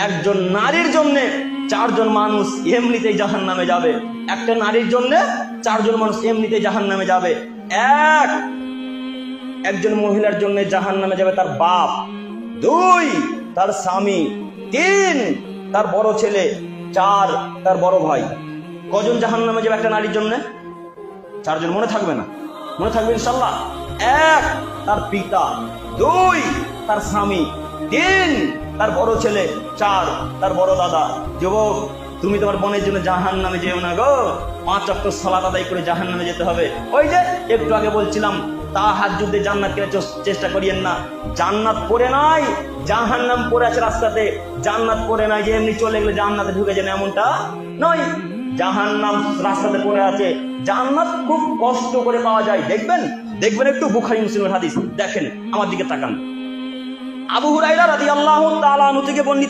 একজন নারীর জন্য 4 জন মানুষ এমনিতেই জাহান্নামে যাবে। একটা নারীর জন্য 4 জন মানুষ এমনিতেই জাহান্নামে যাবে। একজন মহিলার জন্য জাহান্নামে যাবে তার বাপ, 2 তার স্বামী, 3 তার বড় ছেলে, 4 তার বড় ভাই। কজন জাহান্নামে যাবে একটা নারীর জন্য? 4 জন। মনে থাকবে না? মনে থাকবে ইনশাল্লাহ। 1 তার পিতা, 2 তার স্বামী, 3 তার বড় ছেলে, 4 তার বড় দাদা। যুবক, তুমি তোমার বোনের জন্য জাহান্নামে যেও না গো। 5 ওয়াক্ত সালাত আদায় করে জাহান্নামে যেতে হবে। ওই যে একটু আগে বলছিলাম, তাহাজ্জুদে জান্নাত কেনার চেষ্টা করিয়েন না। জান্নাত পড়ে নাই, জাহান্নাম পড়ে আছে রাস্তাতে। জান্নাত পড়ে নাই যে এমনি চলে গেলে জান্নাতে ঢুকে যান, এমনটা নয়। জাহান্নাম রাস্তাতে পড়ে আছে। জান্নাত খুব কষ্ট করে পাওয়া যায়। দেখবেন একটু বুখারী মুসলিমের হাদিস দেখেন, আমার দিকে তাকান। আবু হুরায়রা রাদিয়াল্লাহু তাআলা আনহু থেকে বর্ণিত